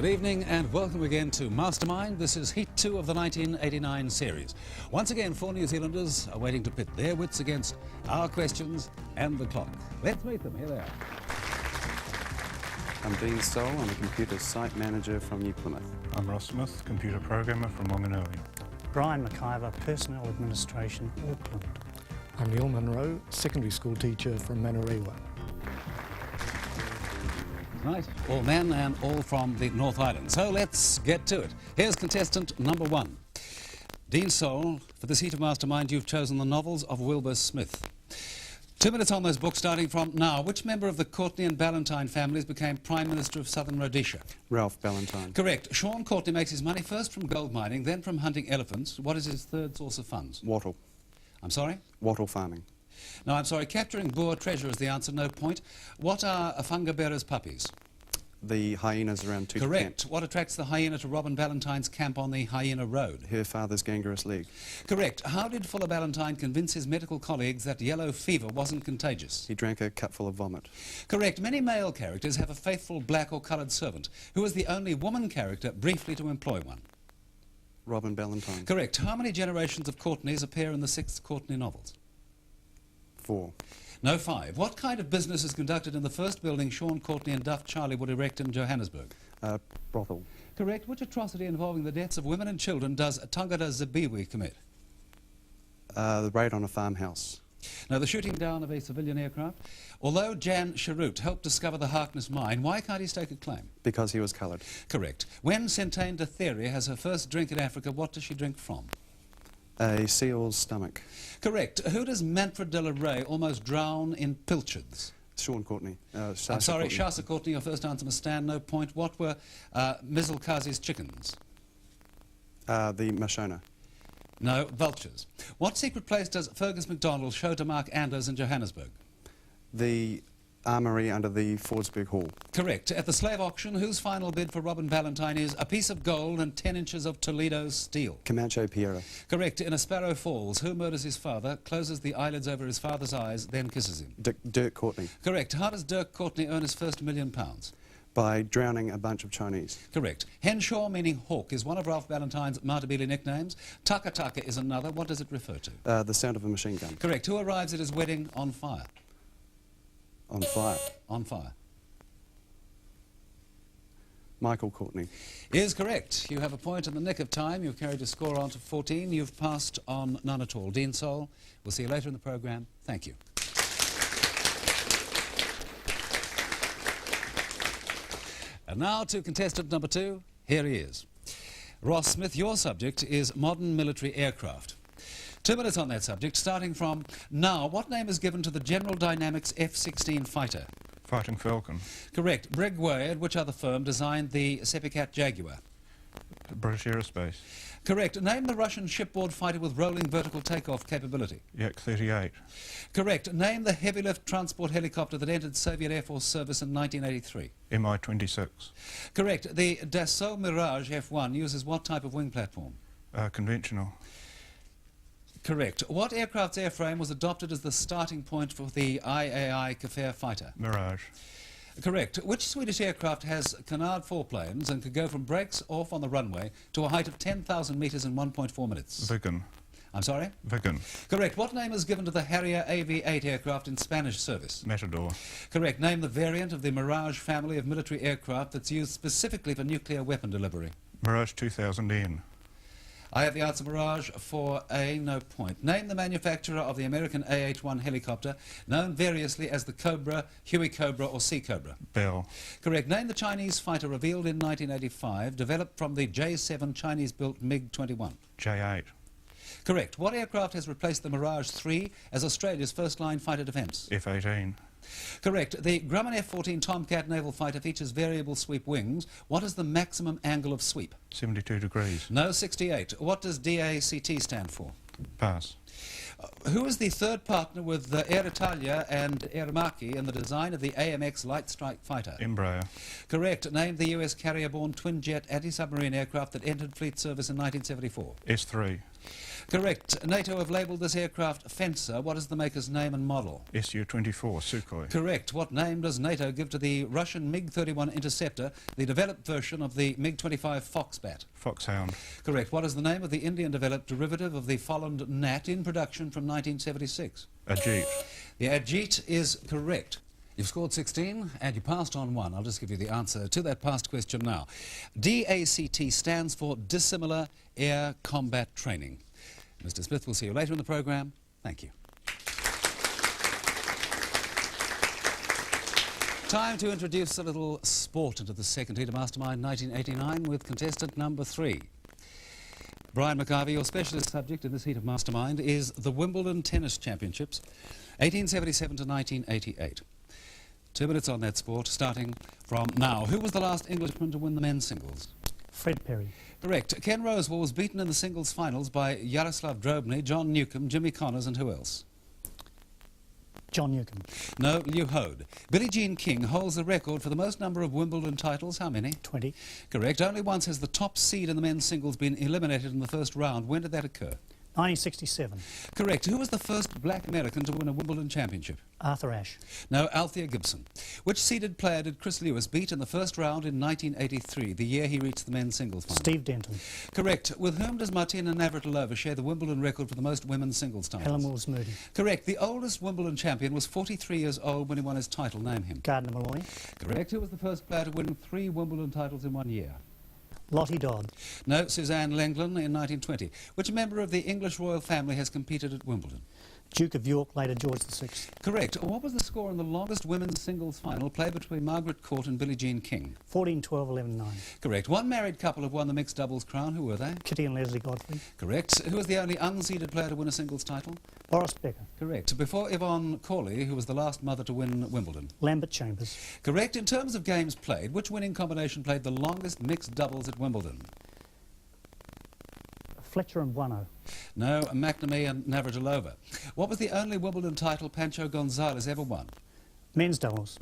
Good evening and welcome again to Mastermind. This is Heat 2 of the 1989 series. Once again, 4 New Zealanders are waiting to pit their wits against our questions and the clock. Let's meet them. Here they are. I'm Dean Stoll. I'm a computer site manager from New Plymouth. I'm Ross Smith, computer programmer from Wanganui. Brian McIvor, personnel administration, Auckland. I'm Neil Munro, secondary school teacher from Manariwa. Right, all men and all from the North Island. So let's get to it. Here's contestant number 1. Dean Stoll, for this Heat of Mastermind, you've chosen the novels of Wilbur Smith. 2 minutes on those books, starting from now. Which member of the Courtney and Ballantyne families became Prime Minister of Southern Rhodesia? Ralph Ballantyne. Correct. Sean Courtney makes his money first from gold mining, then from hunting elephants. What is his third source of funds? Wattle. I'm sorry? Wattle farming. No, I'm sorry. Capturing boar treasure is the answer, no point. What are a funga-bearer's puppies? The hyenas around Tutu Correct. What attracts the hyena to Robin Ballantyne's camp on the Hyena Road? Her father's gangrenous leg. Correct. How did Fuller Ballantyne convince his medical colleagues that yellow fever wasn't contagious? He drank a cupful of vomit. Correct. Many male characters have a faithful black or coloured servant. Who is the only woman character briefly to employ one? Robin Ballantyne. Correct. How many generations of Courtneys appear in the 6 Courtney novels? 4. No, 5. What kind of business is conducted in the first building Sean Courtney and Duff Charlie would erect in Johannesburg? Brothel. Correct. Which atrocity involving the deaths of women and children does Tangata Zabiwi commit? The raid on a farmhouse. Now, the shooting down of a civilian aircraft. Although Jan Sharut helped discover the Harkness mine, why can't he stake a claim? Because he was coloured. Correct. When Centane de Theria has her first drink in Africa, what does she drink from? A seal's stomach. Correct. Who does Manfred de la Rey almost drown in pilchards? Sean Courtney. I'm sorry, Shasa Courtney, your first answer must stand, no point. What were Mizilkazi's chickens? The Mashona. No, vultures. What secret place does Fergus MacDonald show to Mark Anders in Johannesburg? The armoury under the Fordsburg Hall. Correct. At the slave auction, whose final bid for Robin Ballantyne is a piece of gold and 10 inches of Toledo steel? Camacho Piera. Correct. In A Sparrow Falls, who murders his father, closes the eyelids over his father's eyes, then kisses him? Dirk Courtney. Correct. How does Dirk Courtney earn his first £1 million? By drowning a bunch of Chinese. Correct. Henshaw, meaning hawk, is one of Ralph Ballantyne's Matabele nicknames. Taka Taka is another. What does it refer to? The sound of a machine gun. Correct. Who arrives at his wedding on fire? On fire. On fire. Michael Courtney. Is correct. You have a point in the nick of time. You've carried your score on to 14. You've passed on none at all. Dean Stoll, we'll see you later in the programme. Thank you. And now to contestant number 2. Here he is. Ross Smith, your subject is modern military aircraft. 2 minutes on that subject, starting from now. What name is given to the General Dynamics F-16 fighter? Fighting Falcon. Correct. Brig Wade, which other firm designed the Sepicat Jaguar? British Aerospace. Correct. Name the Russian shipboard fighter with rolling vertical takeoff capability. Yak-38. Correct. Name the heavy lift transport helicopter that entered Soviet Air Force service in 1983. Mi-26. Correct. The Dassault Mirage F1 uses what type of wing platform? Conventional. Correct. What aircraft's airframe was adopted as the starting point for the IAI Kafir fighter? Mirage. Correct. Which Swedish aircraft has canard foreplanes and could go from brakes off on the runway to a height of 10,000 metres in 1.4 minutes? Viggen. I'm sorry? Viggen. Correct. What name is given to the Harrier AV-8 aircraft in Spanish service? Matador. Correct. Name the variant of the Mirage family of military aircraft that's used specifically for nuclear weapon delivery. Mirage 2000N. I have the answer Mirage for A, no point. Name the manufacturer of the American AH-1 helicopter, known variously as the Cobra, Huey Cobra or Sea Cobra. Bell. Correct. Name the Chinese fighter revealed in 1985, developed from the J-7 Chinese-built MiG-21. J-8. Correct. What aircraft has replaced the Mirage 3 as Australia's first-line fighter defence? F-18. Correct. The Grumman F-14 Tomcat naval fighter features variable sweep wings. What is the maximum angle of sweep? 72 degrees. No, 68. What does DACT stand for? Pass. Who is the third partner with Air Italia and Air Marchi in the design of the AMX Light Strike fighter? Embraer. Correct. Name the US carrier-borne twin-jet anti-submarine aircraft that entered fleet service in 1974. S3. Correct. NATO have labelled this aircraft Fencer. What is the maker's name and model? Su-24 Sukhoi. Correct. What name does NATO give to the Russian MiG-31 Interceptor, the developed version of the MiG-25 Foxbat? Foxhound. Correct. What is the name of the Indian-developed derivative of the Folland Gnat in production from 1976? Ajit. The Ajit is correct. You've scored 16 and you passed on 1. I'll just give you the answer to that past question now. DACT stands for Dissimilar Air Combat Training. Mr. Smith, we'll see you later in the programme. Thank you. Time to introduce a little sport into the second heat of Mastermind 1989 with contestant number 3. Brian McIvor, your specialist subject in this heat of Mastermind is the Wimbledon Tennis Championships, 1877 to 1988. 2 minutes on that sport, starting from now. Who was the last Englishman to win the men's singles? Fred Perry. Correct. Ken Rosewall was beaten in the singles finals by Yaroslav Drobny, John Newcombe, Jimmy Connors and who else? John Newcombe. No, Lew Hode. Billie Jean King holds the record for the most number of Wimbledon titles. How many? 20. Correct. Only once has the top seed in the men's singles been eliminated in the first round. When did that occur? 1967. Correct. Who was the first black American to win a Wimbledon championship? Arthur Ashe. No, Althea Gibson. Which seeded player did Chris Lewis beat in the first round in 1983, the year he reached the men's singles final? Steve Denton. Correct. With whom does Martina Navratilova share the Wimbledon record for the most women's singles titles? Helen Wills Moody. Correct. The oldest Wimbledon champion was 43 years old when he won his title. Name him. Gardner Malloy. Correct. Who was the first player to win 3 Wimbledon titles in 1 year? Lottie Dodd. No, Suzanne Lenglen in 1920. Which member of the English royal family has competed at Wimbledon? Duke of York, later George VI. Correct. What was the score in the longest women's singles final played between Margaret Court and Billie Jean King? 14-12, 11-9. Correct. One married couple have won the mixed doubles crown. Who were they? Kitty and Leslie Godfrey. Correct. Who was the only unseeded player to win a singles title? Boris Becker. Correct. Before Yvonne Corley, who was the last mother to win Wimbledon? Lambert Chambers. Correct. In terms of games played, which winning combination played the longest mixed doubles at Wimbledon? Fletcher and Buono. No, McNamee and Navratilova. What was the only Wimbledon title Pancho Gonzalez ever won? Men's doubles.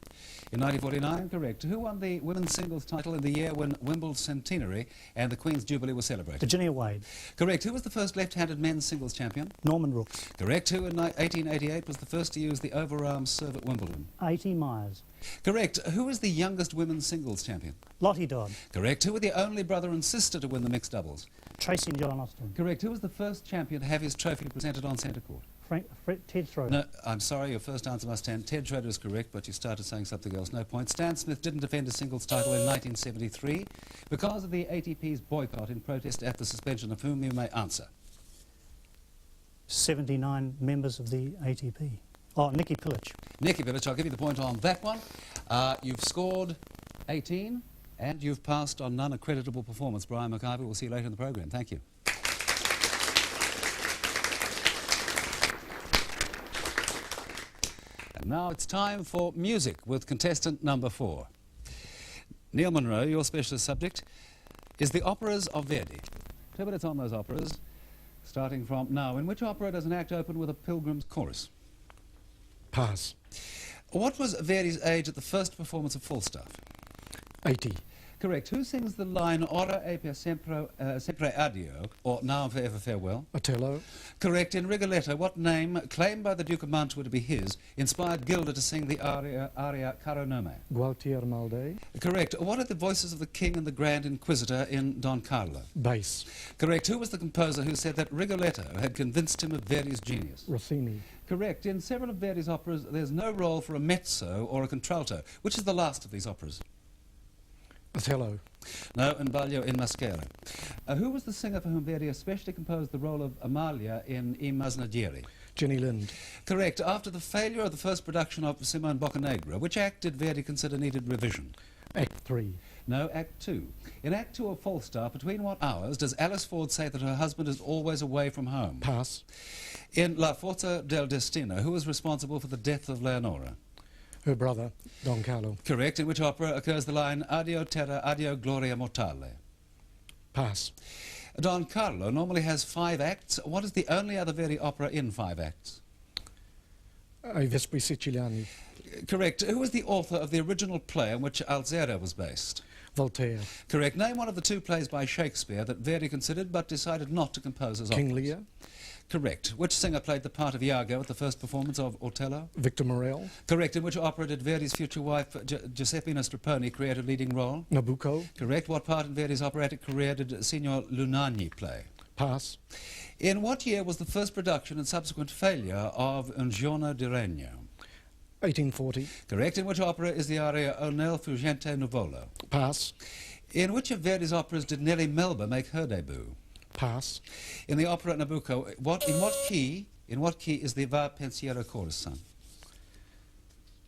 In 1949, correct. Who won the women's singles title in the year when Wimbledon's centenary and the Queen's Jubilee were celebrated? Virginia Wade. Correct. Who was the first left-handed men's singles champion? Norman Rooks. Correct. Who in 1888 was the first to use the overarm serve at Wimbledon? A.T. Myers. Correct. Who is the youngest women's singles champion? Lottie Dodd. Correct. Who were the only brother and sister to win the mixed doubles? Tracy and John Austin. Correct. Who was the first champion to have his trophy presented on centre court? Ted Schroeder. No, I'm sorry, your first answer must stand. Ted Schroeder is correct, but you started saying something else. No point. Stan Smith didn't defend a singles title in 1973 because of the ATP's boycott in protest at the suspension of whom you may answer. 79 members of the ATP. Oh, Nicky Pilic. Nicky Pilic, I'll give you the point on that one. You've scored 18 and you've passed on non-accreditable performance. Brian McIvor, we'll see you later in the programme. Thank you. And now it's time for music with contestant number 4. Neil Munro, your specialist subject, is the operas of Verdi. 2 minutes on those operas, starting from now. In which opera does an act open with a pilgrim's chorus? Pass. What was Verdi's age at the first performance of Falstaff? 80. Correct. Who sings the line Ora e per sempre addio, or Now and Forever Farewell? Otello. Correct. In Rigoletto, what name, claimed by the Duke of Mantua to be his, inspired Gilda to sing the aria Caro Nome? Gualtier Malday. Correct. What are the voices of the King and the Grand Inquisitor in Don Carlo? Bass. Correct. Who was the composer who said that Rigoletto had convinced him of Verdi's genius? Rossini. Correct. In several of Verdi's operas, there's no role for a mezzo or a contralto. Which is the last of these operas? Othello. No, in Baglio in Maschera. Who was the singer for whom Verdi especially composed the role of Amalia in I Masnadieri? Jenny Lind. Correct. After the failure of the first production of Simone Boccanegra, which act did Verdi consider needed revision? Act 3. No, Act 2. In Act 2 of Falstaff, between what hours does Alice Ford say that her husband is always away from home? Pass. In La Forza del Destino, who was responsible for the death of Leonora? Her brother, Don Carlo. Correct. In which opera occurs the line Addio terra, addio gloria mortale? Pass. Don Carlo normally has 5 acts. What is the only other Verdi opera in 5 acts? I Vespri Siciliani. Correct. Who was the author of the original play on which Alzira was based? Voltaire. Correct. Name one of the two plays by Shakespeare that Verdi considered but decided not to compose as King operas. Lear. Correct. Which singer played the part of Iago at the first performance of Otello? Victor Morel. Correct. In which opera did Verdi's future wife, Giuseppina Strepponi, create a leading role? Nabucco. Correct. What part in Verdi's operatic career did Signor Lunagni play? Pass. In what year was the first production and subsequent failure of Un giorno di regno? 1840. Correct. In which opera is the aria O nel fuggente nuvolo? Pass. In which of Verdi's operas did Nellie Melba make her debut? Pass. In the opera Nabucco, in what key is the Va Pensiero chorus sung?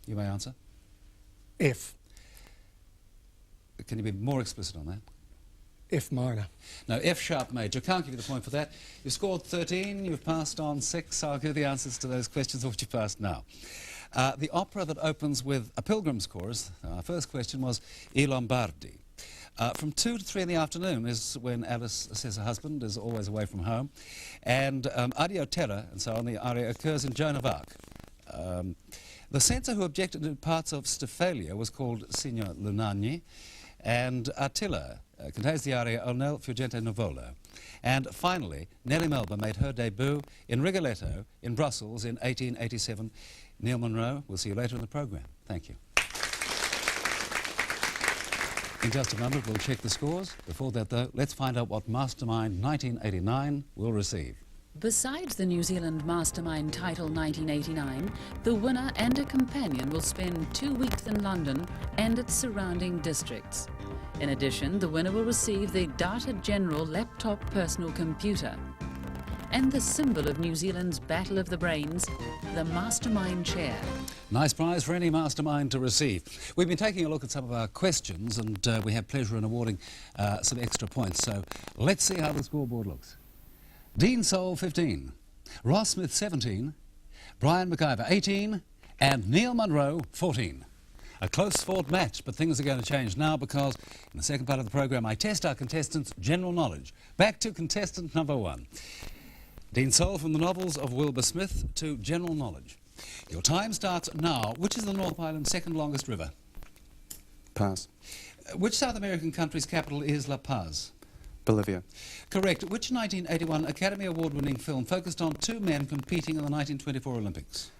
You may answer. F. Can you be more explicit on that? F minor. No, F sharp major. Can't give you the point for that. You've scored 13, you've passed on 6. I'll give the answers to those questions which you passed now. The opera that opens with a pilgrim's chorus, our first question was I Lombardi. From 2 to 3 in the afternoon is when Alice says her husband is always away from home. And Addio Terra and so on, the aria occurs in Joan of Arc. The censor who objected to parts of Stephalia was called Signor Lunagni. And Attila contains the aria O nel fuggente nuvolo. And finally, Nellie Melba made her debut in Rigoletto in Brussels in 1887. Neil Munro, we'll see you later in the programme. Thank you. In just a moment, we'll check the scores. Before that, though, let's find out what Mastermind 1989 will receive. Besides the New Zealand Mastermind title 1989, the winner and a companion will spend 2 weeks in London and its surrounding districts. In addition, the winner will receive the Data General laptop personal computer and the symbol of New Zealand's Battle of the Brains, the Mastermind chair. Nice prize for any mastermind to receive. We've been taking a look at some of our questions and we have pleasure in awarding some extra points. So let's see how the scoreboard looks. Dean Soul 15, Ross Smith 17, Brian McIvor 18 and Neil Munro 14. A close-fought match, but things are going to change now because in the second part of the programme I test our contestants' general knowledge. Back to contestant number 1. Dean Soul, from the novels of Wilbur Smith to general knowledge. Your time starts now. Which is the North Island's second longest river? Pass. Which South American country's capital is La Paz? Bolivia. Correct. Which 1981 Academy Award-winning film focused on 2 men competing in the 1924 Olympics?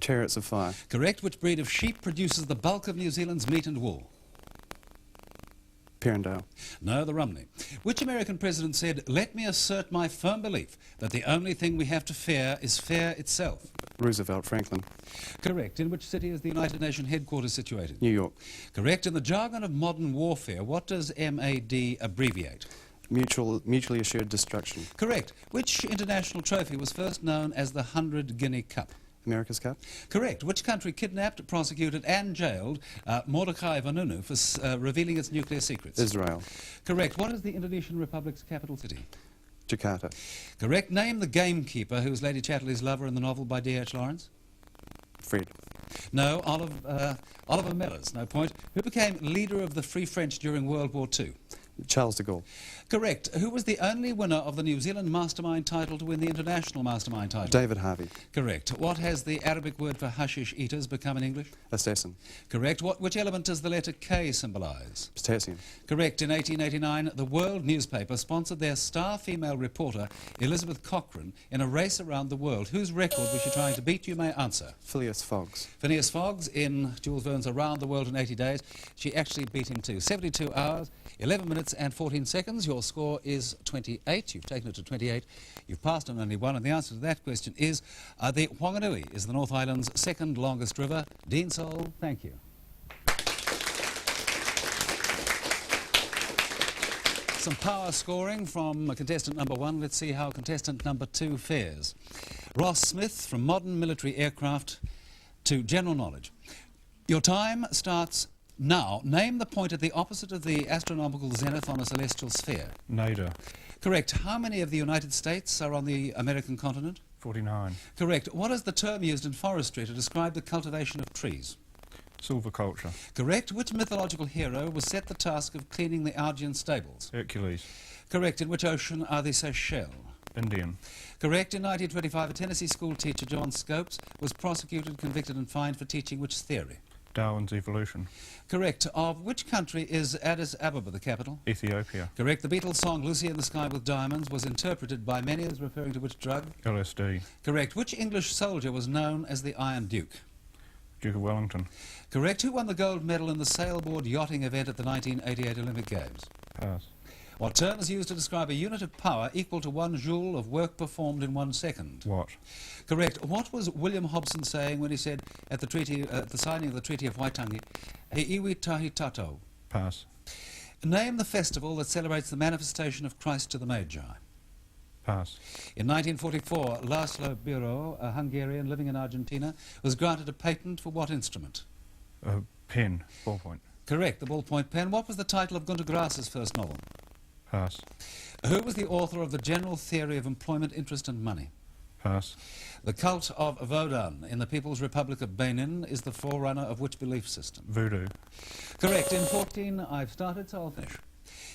Chariots of Fire. Correct. Which breed of sheep produces the bulk of New Zealand's meat and wool? Pirandale. No, the Rumney. Which American president said, "Let me assert my firm belief that the only thing we have to fear is fear itself"? Roosevelt. Franklin. Correct. In which city is the United Nations headquarters situated? New York. Correct. In the jargon of modern warfare, what does MAD abbreviate? Mutually assured destruction. Correct. Which international trophy was first known as the 100 Guinea Cup? America's Cup. Correct. Which country kidnapped, prosecuted and jailed Mordecai Vanunu for revealing its nuclear secrets? Israel. Correct. What is the Indonesian Republic's capital city? Jakarta. Correct. Name the gamekeeper who was Lady Chatterley's lover in the novel by D.H. Lawrence. Fred. No, Oliver Mellors, no point. Who became leader of the Free French during World War II? Charles de Gaulle. Correct. Who was the only winner of the New Zealand Mastermind title to win the International Mastermind title? David Harvey. Correct. What has the Arabic word for hashish eaters become in English? Assassin. Correct. Which element does the letter K symbolise? Potassium. Correct. In 1889, the World newspaper sponsored their star female reporter, Elizabeth Cochrane, in a race around the world. Whose record was she trying to beat? You may answer. Phileas Fogg's. Phineas Fogg's in Jules Verne's Around the World in 80 Days. She actually beat him too. 72 hours, 11 minutes and 14 seconds. Your score is 28. You've taken it to 28. You've passed on only 1. And the answer to that question is the Whanganui is the North Island's second longest river. Dean Soul, thank you. Some power scoring from contestant number 1. Let's see how contestant number 2 fares. Ross Smith, from modern military aircraft to general knowledge. Your time starts now. Name the point at the opposite of the astronomical zenith on a celestial sphere. Nadir. Correct. How many of the United States are on the American continent? 49. Correct. What is the term used in forestry to describe the cultivation of trees? Silviculture. Correct. Which mythological hero was set the task of cleaning the Augean stables? Hercules. Correct. In which ocean are the Seychelles? Indian. Correct. In 1925, a Tennessee school teacher, John Scopes, was prosecuted, convicted and fined for teaching which theory? Darwin's Evolution. Correct. Of which country is Addis Ababa the capital? Ethiopia. Correct. The Beatles' song Lucy in the Sky with Diamonds was interpreted by many as referring to which drug? LSD. Correct. Which English soldier was known as the Iron Duke? Duke of Wellington. Correct. Who won the gold medal in the sailboard yachting event at the 1988 Olympic Games? Pass. What term is used to describe a unit of power equal to 1 joule of work performed in 1 second? Watt. Correct. What was William Hobson saying when he said at the signing of the Treaty of Waitangi, "He iwi tahi tatou"? Pass. Name the festival that celebrates the manifestation of Christ to the Magi. Pass. In 1944, Laszlo Biro, a Hungarian living in Argentina, was granted a patent for what instrument? A pen. Ballpoint. Correct, the ballpoint pen. What was the title of Gunter Grass's first novel? Pass. Who was the author of the General Theory of Employment, Interest and Money? Pass. The cult of Vodun in the People's Republic of Benin is the forerunner of which belief system? Voodoo. Correct. I've started, so I'll finish.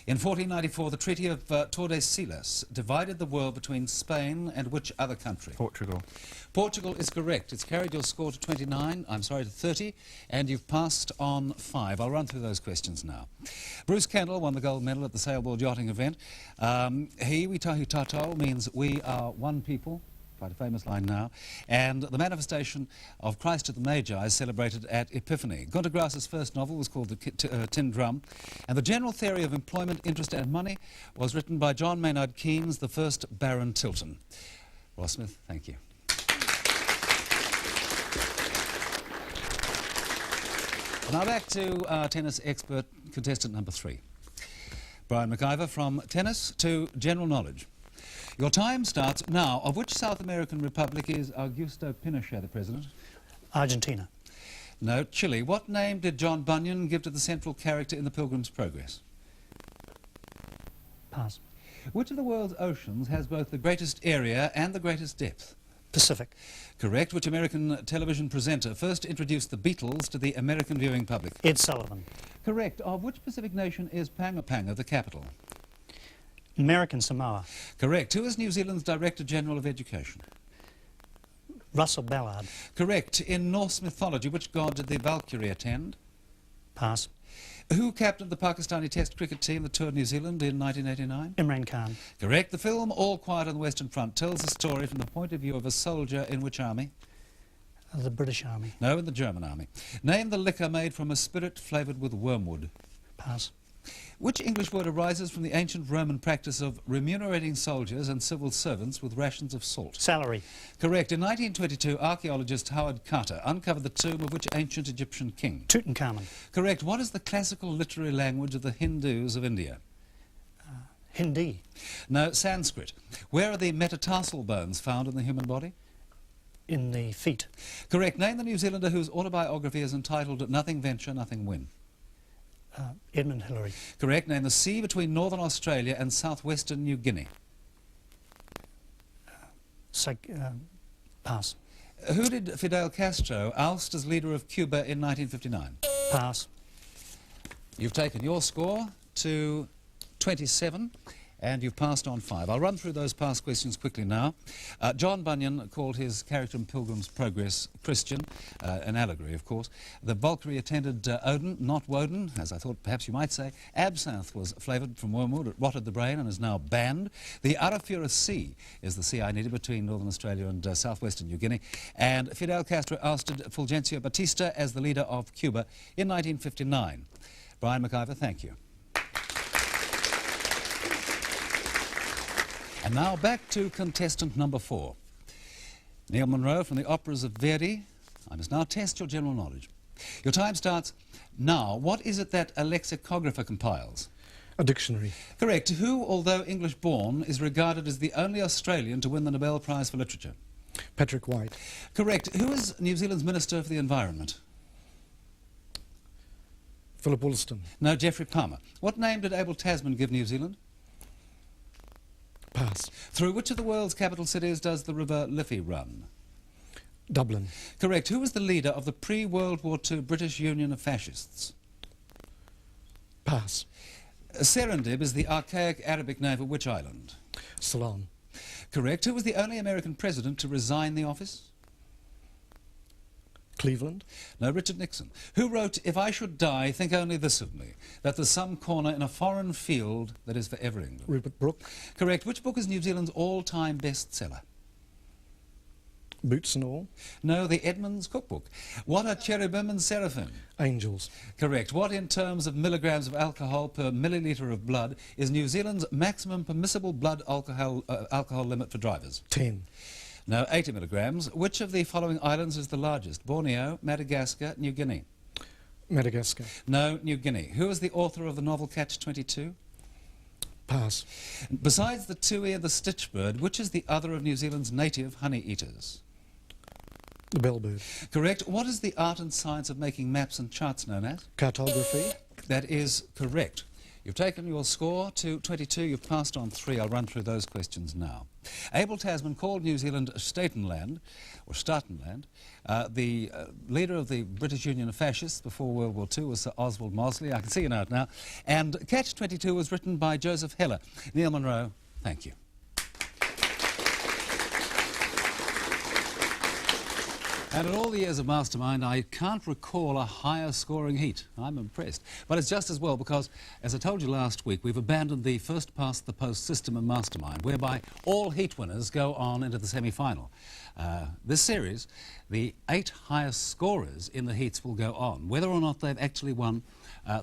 In 1494, the Treaty of Tordesillas divided the world between Spain and which other country? Portugal. Portugal is correct. It's carried your score to 30, and you've passed on 5. I'll run through those questions now. Bruce Kendall won the gold medal at the sailboard yachting event. He, we tahi tatou, means we are one people. Quite a famous line now. And the manifestation of Christ to the Magi is celebrated at Epiphany. Gunter Grass's first novel was called The Tin Drum. And the General Theory of Employment, Interest and Money was written by John Maynard Keynes, the first Baron Tilton. Ross Smith, thank you. Now back to our tennis expert, contestant number 3. Brian McIvor from tennis to general knowledge. Your time starts now. Of which South American republic is Augusto Pinochet the president? Argentina. No, Chile. What name did John Bunyan give to the central character in The Pilgrim's Progress? Pass. Which of the world's oceans has both the greatest area and the greatest depth? Pacific. Correct. Which American television presenter first introduced the Beatles to the American viewing public? Ed Sullivan. Correct. Of which Pacific nation is Panga the capital? American Samoa. Correct. Who is New Zealand's Director General of Education? Russell Ballard. Correct. In Norse mythology, which god did the Valkyrie attend? Pass. Who captained the Pakistani Test cricket team that toured New Zealand in 1989? Imran Khan. Correct. The film All Quiet on the Western Front tells the story from the point of view of a soldier in which army? The British Army. No, in the German army. Name the liquor made from a spirit flavoured with wormwood. Pass. Which English word arises from the ancient Roman practice of remunerating soldiers and civil servants with rations of salt? Salary. Correct. In 1922, archaeologist Howard Carter uncovered the tomb of which ancient Egyptian king? Tutankhamun. Correct. What is the classical literary language of the Hindus of India? Hindi. No, Sanskrit. Where are the metatarsal bones found in the human body? In the feet. Correct. Name the New Zealander whose autobiography is entitled Nothing Venture, Nothing Win. Edmund Hillary. Correct. Name the sea between northern Australia and southwestern New Guinea. Pass. Who did Fidel Castro oust as leader of Cuba in 1959? Pass. You've taken your score to 27 and you've passed on 5. I'll run through those past questions quickly now. John Bunyan called his character in Pilgrim's Progress Christian, an allegory, of course. The Valkyrie attended Odin, not Woden, as I thought perhaps you might say. Absinthe was flavoured from wormwood. It rotted the brain and is now banned. The Arafura Sea is the sea I needed between northern Australia and southwestern New Guinea. And Fidel Castro ousted Fulgencio Batista as the leader of Cuba in 1959. Brian McIvor, thank you. And now back to contestant number 4. Neil Munro from the operas of Verdi. I must now test your general knowledge. Your time starts now. What is it that a lexicographer compiles? A dictionary. Correct. Who, although English-born, is regarded as the only Australian to win the Nobel Prize for Literature? Patrick White. Correct. Who is New Zealand's Minister for the Environment? Philip Woolston. No, Geoffrey Palmer. What name did Abel Tasman give New Zealand? Pass. Through which of the world's capital cities does the River Liffey run? Dublin. Correct. Who was the leader of the pre-World War II British Union of Fascists? Pass. Serendib is the archaic Arabic name for which island? Ceylon. Correct. Who was the only American president to resign the office? Cleveland. No, Richard Nixon. Who wrote, "If I should die, think only this of me, that there's some corner in a foreign field that is forever England"? Rupert Brooke. Correct. Which book is New Zealand's all-time bestseller? Boots and All. No, the Edmonds Cookbook. What are cherubim and seraphim? Angels. Correct. What, in terms of milligrams of alcohol per millilitre of blood, is New Zealand's maximum permissible blood alcohol limit for drivers? 10. No, 80 milligrams. Which of the following islands is the largest? Borneo, Madagascar, New Guinea? Madagascar. No, New Guinea. Who is the author of the novel Catch-22? Pass. Besides the tui, the stitchbird, which is the other of New Zealand's native honey-eaters? The bellbird. Correct. What is the art and science of making maps and charts known as? Cartography. That is correct. You've taken your score to 22. You've passed on 3. I'll run through those questions now. Abel Tasman called New Zealand Statenland, or Statenland. The leader of the British Union of Fascists before World War II was Sir Oswald Mosley. I can see you know it now. And Catch-22 was written by Joseph Heller. Neil Munro, thank you. And in all the years of Mastermind, I can't recall a higher scoring heat. I'm impressed. But it's just as well because, as I told you last week, we've abandoned the first-past-the-post system in Mastermind, whereby all heat winners go on into the semi-final. This series, the 8 highest scorers in the heats will go on, whether or not they've actually won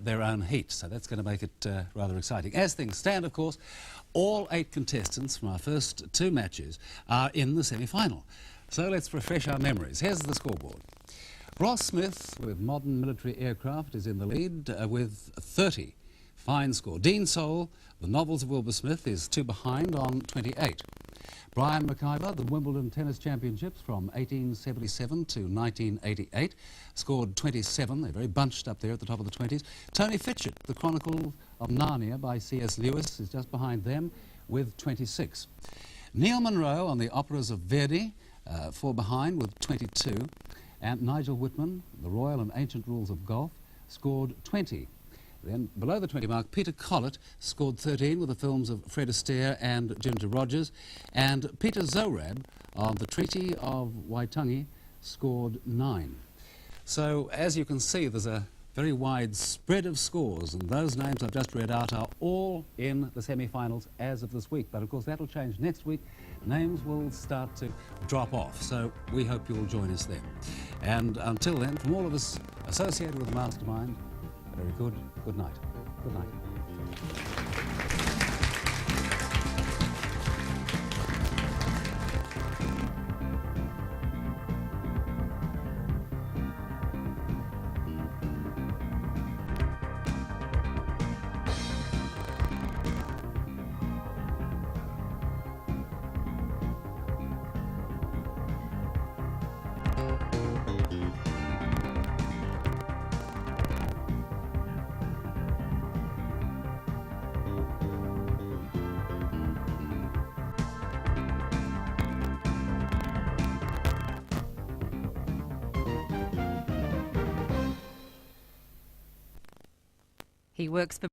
their own heat. So that's going to make it rather exciting. As things stand, of course, all 8 contestants from our first 2 matches are in the semi-final. So let's refresh our memories. Here's the scoreboard. Ross Smith, with modern military aircraft, is in the lead with 30. Fine score. Dean Sole, the novels of Wilbur Smith, is 2 behind on 28. Brian McIvor, the Wimbledon Tennis Championships from 1877 to 1988, scored 27. They're very bunched up there at the top of the 20s. Tony Fitchett, the Chronicle of Narnia by C.S. Lewis, is just behind them with 26. Neil Munro on the operas of Verdi, 4 behind with 22, and Nigel Whitman, The Royal and Ancient Rules of Golf, scored 20. Then below the 20 mark, Peter Collett scored 13 with the films of Fred Astaire and Ginger Rogers, and Peter Zorab on The Treaty of Waitangi scored 9. So as you can see, there's a very wide spread of scores, and those names I've just read out are all in the semi-finals as of this week. But of course that'll change next week. Names will start to drop off, so we hope you'll join us then. And until then, from all of us associated with Mastermind, a very good night. Good night. He works for